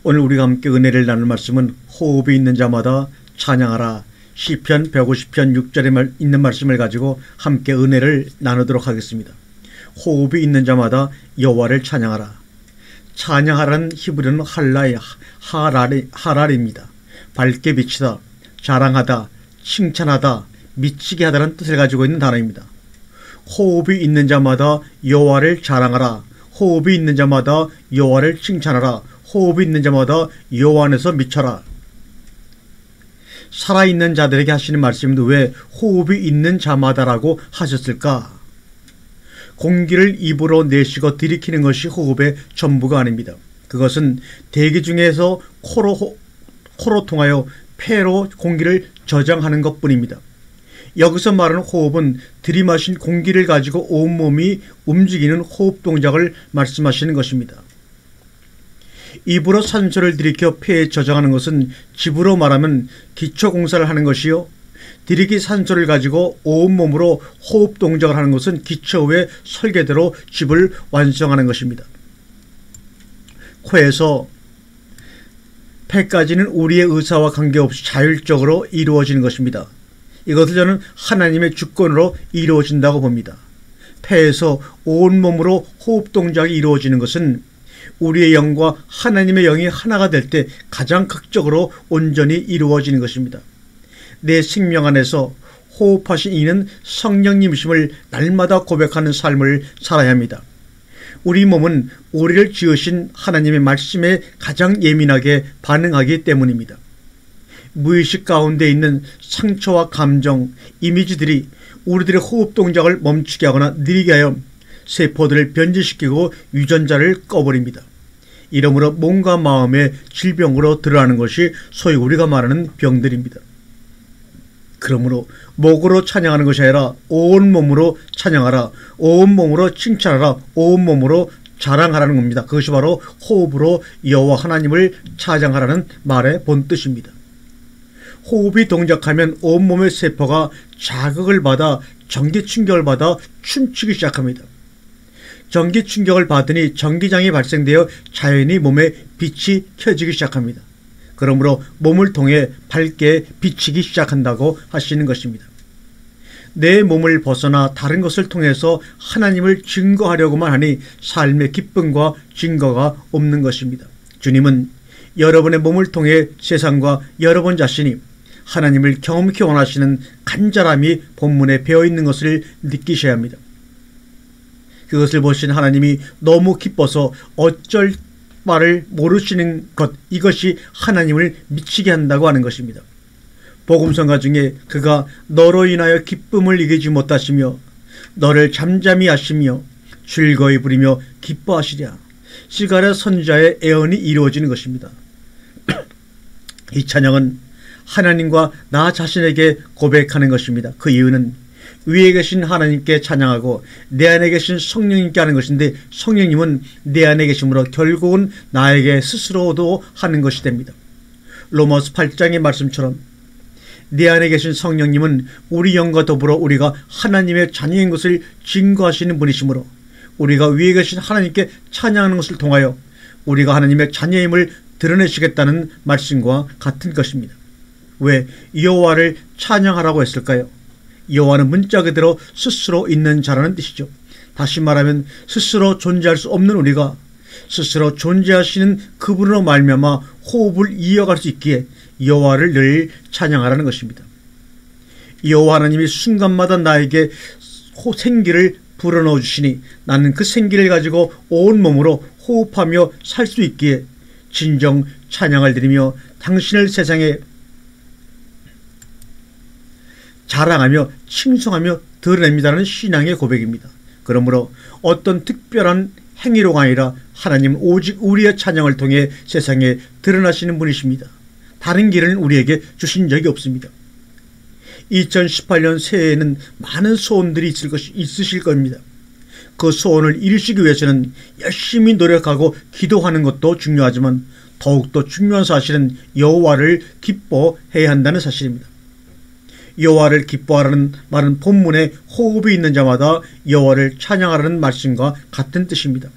오늘 우리가 함께 은혜를 나눌 말씀은 호흡이 있는 자마다 찬양하라. 시편 150편 6절에 있는 말씀을 가지고 함께 은혜를 나누도록 하겠습니다. 호흡이 있는 자마다 여호와를 찬양하라. 찬양하라는 히브리어는 할라의 하랄입니다. 밝게 비치다, 자랑하다, 칭찬하다, 미치게 하다는 뜻을 가지고 있는 단어입니다. 호흡이 있는 자마다 여호와를 자랑하라. 호흡이 있는 자마다 여호와를 칭찬하라. 호흡이 있는 자마다 여호와 안에서 미쳐라. 살아있는 자들에게 하시는 말씀인데 왜 호흡이 있는 자마다라고 하셨을까? 공기를 입으로 내쉬고 들이키는 것이 호흡의 전부가 아닙니다. 그것은 대기 중에서 코로 통하여 폐로 공기를 저장하는 것뿐입니다. 여기서 말하는 호흡은 들이마신 공기를 가지고 온몸이 움직이는 호흡 동작을 말씀하시는 것입니다. 입으로 산소를 들이켜 폐에 저장하는 것은 집으로 말하면 기초공사를 하는 것이요, 들이키 산소를 가지고 온몸으로 호흡 동작을 하는 것은 기초 후에 설계대로 집을 완성하는 것입니다. 코에서 폐까지는 우리의 의사와 관계없이 자율적으로 이루어지는 것입니다. 이것을 저는 하나님의 주권으로 이루어진다고 봅니다. 폐에서 온몸으로 호흡 동작이 이루어지는 것은 우리의 영과 하나님의 영이 하나가 될 때 가장 극적으로 온전히 이루어지는 것입니다. 내 생명 안에서 호흡하신 이는 성령님이심을 날마다 고백하는 삶을 살아야 합니다. 우리 몸은 우리를 지으신 하나님의 말씀에 가장 예민하게 반응하기 때문입니다. 무의식 가운데 있는 상처와 감정, 이미지들이 우리들의 호흡 동작을 멈추게 하거나 느리게 하여 세포들을 변질시키고 유전자를 꺼버립니다. 이러므로 몸과 마음의 질병으로 드러나는 것이 소위 우리가 말하는 병들입니다. 그러므로 목으로 찬양하는 것이 아니라 온몸으로 찬양하라, 온몸으로 칭찬하라, 온몸으로 자랑하라는 겁니다. 그것이 바로 호흡으로 여호와 하나님을 찬양하라는 말의 본뜻입니다. 호흡이 동작하면 온몸의 세포가 자극을 받아 전기 충격을 받아 춤추기 시작합니다. 전기 충격을 받으니 전기장이 발생되어 자연히 몸에 빛이 켜지기 시작합니다. 그러므로 몸을 통해 밝게 비치기 시작한다고 하시는 것입니다. 내 몸을 벗어나 다른 것을 통해서 하나님을 증거하려고만 하니 삶의 기쁨과 증거가 없는 것입니다. 주님은 여러분의 몸을 통해 세상과 여러분 자신이 하나님을 경험케 원하시는 간절함이 본문에 배어있는 것을 느끼셔야 합니다. 그것을 보신 하나님이 너무 기뻐서 어쩔 바를 모르시는 것, 이것이 하나님을 미치게 한다고 하는 것입니다. 복음성가 중에 그가 너로 인하여 기쁨을 이기지 못하시며 너를 잠잠히 하시며 즐거이 부리며 기뻐하시랴. 시가랴 선지자의 애언이 이루어지는 것입니다. 이 찬양은 하나님과 나 자신에게 고백하는 것입니다. 그 이유는 위에 계신 하나님께 찬양하고 내 안에 계신 성령님께 하는 것인데, 성령님은 내 안에 계심으로 결국은 나에게 스스로도 하는 것이 됩니다. 로마서 8장의 말씀처럼 내 안에 계신 성령님은 우리 영과 더불어 우리가 하나님의 자녀인 것을 증거하시는 분이시므로 우리가 위에 계신 하나님께 찬양하는 것을 통하여 우리가 하나님의 자녀임을 드러내시겠다는 말씀과 같은 것입니다. 왜 여호와를 찬양하라고 했을까요? 여호와는 문자 그대로 스스로 있는 자라는 뜻이죠. 다시 말하면 스스로 존재할 수 없는 우리가 스스로 존재하시는 그분으로 말미암아 호흡을 이어갈 수 있기에 여호와를 늘 찬양하라는 것입니다. 여호와 하나님이 순간마다 나에게 생기를 불어넣어 주시니 나는 그 생기를 가지고 온몸으로 호흡하며 살 수 있기에 진정 찬양을 드리며 당신을 세상에 자랑하며 칭송하며 드러냅니다라는 신앙의 고백입니다. 그러므로 어떤 특별한 행위로가 아니라 하나님은 오직 우리의 찬양을 통해 세상에 드러나시는 분이십니다. 다른 길은 우리에게 주신 적이 없습니다. 2018년 새해에는 많은 소원들이 있으실 겁니다. 그 소원을 이루시기 위해서는 열심히 노력하고 기도하는 것도 중요하지만 더욱더 중요한 사실은 여호와를 기뻐해야 한다는 사실입니다. 여호와를 기뻐하라는 말은 본문에 호흡이 있는 자마다 여호와를 찬양하라는 말씀과 같은 뜻입니다.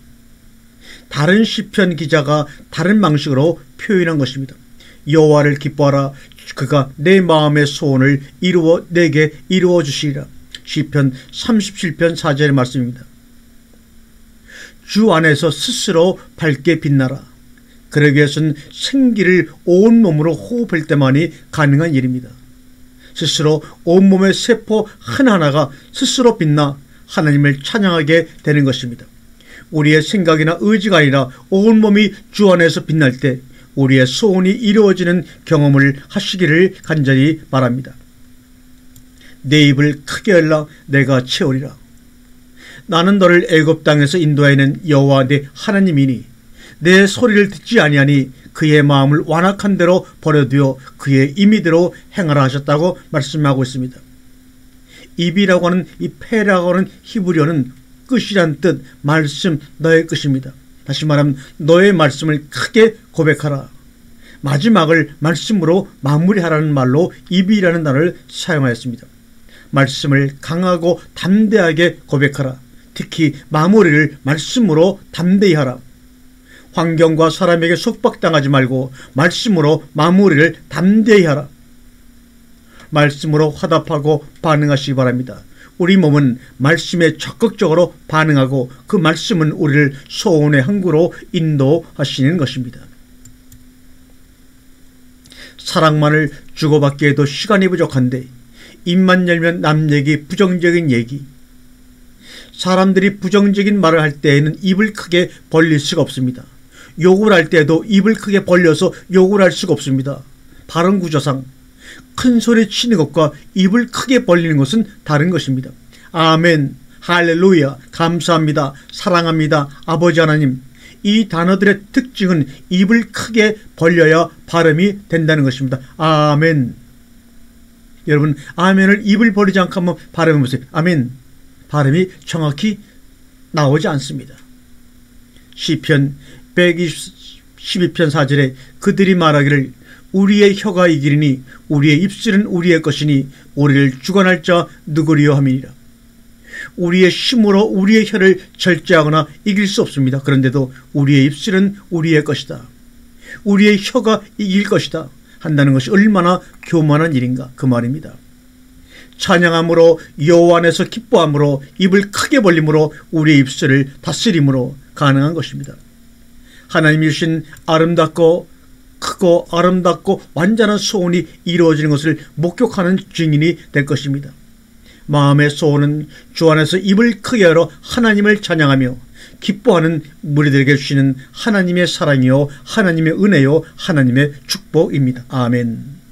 다른 시편 기자가 다른 방식으로 표현한 것입니다. 여호와를 기뻐하라. 그가 내 마음의 소원을 내게 이루어 주시리라. 시편 37편 4절의 말씀입니다. 주 안에서 스스로 밝게 빛나라. 그러기 위해서는 생기를 온몸으로 호흡할 때만이 가능한 일입니다. 스스로 온몸의 세포 하나하나가 스스로 빛나 하나님을 찬양하게 되는 것입니다. 우리의 생각이나 의지가 아니라 온몸이 주 안에서 빛날 때 우리의 소원이 이루어지는 경험을 하시기를 간절히 바랍니다. 내 입을 크게 열라 내가 채우리라. 나는 너를 애굽 땅에서 인도하여낸 여호와 내 하나님이니 내 소리를 듣지 아니하니 그의 마음을 완악한 대로 버려두어 그의 임의대로 행하라 하셨다고 말씀하고 있습니다. 입이라고 하는 이 폐라고 하는 히브리어는 끝이란 뜻, 말씀, 너의 끝입니다. 다시 말하면 너의 말씀을 크게 고백하라. 마지막을 말씀으로 마무리하라는 말로 입이라는 단어를 사용하였습니다. 말씀을 강하고 담대하게 고백하라. 특히 마무리를 말씀으로 담대히 하라. 환경과 사람에게 속박당하지 말고 말씀으로 마무리를 담대히 하라. 말씀으로 화답하고 반응하시기 바랍니다. 우리 몸은 말씀에 적극적으로 반응하고 그 말씀은 우리를 소원의 항구로 인도하시는 것입니다. 사랑만을 주고받기에도 시간이 부족한데 입만 열면 남 얘기, 부정적인 얘기. 사람들이 부정적인 말을 할 때에는 입을 크게 벌릴 수가 없습니다. 욕을 할 때도 입을 크게 벌려서 욕을 할 수가 없습니다. 발언 구조상 큰 소리 치는 것과 입을 크게 벌리는 것은 다른 것입니다. 아멘, 할렐루야, 감사합니다, 사랑합니다, 아버지 하나님. 이 단어들의 특징은 입을 크게 벌려야 발음이 된다는 것입니다. 아멘. 여러분, 아멘을 입을 벌리지 않고 한번 발음해 보세요. 아멘. 발음이 정확히 나오지 않습니다. 시편 112편 4절에 그들이 말하기를 우리의 혀가 이기리니 우리의 입술은 우리의 것이니 우리를 주관할 자 누구리요 함이니라. 우리의 힘으로 우리의 혀를 절제하거나 이길 수 없습니다. 그런데도 우리의 입술은 우리의 것이다. 우리의 혀가 이길 것이다 한다는 것이 얼마나 교만한 일인가 그 말입니다. 찬양함으로 여호와 안에서 기뻐함으로 입을 크게 벌림으로 우리의 입술을 다스림으로 가능한 것입니다. 하나님이 주신 아름답고 크고 아름답고 완전한 소원이 이루어지는 것을 목격하는 증인이 될 것입니다. 마음의 소원은 주 안에서 입을 크게 열어 하나님을 찬양하며 기뻐하는 무리들에게 주시는 하나님의 사랑이요 하나님의 은혜요 하나님의 축복입니다. 아멘.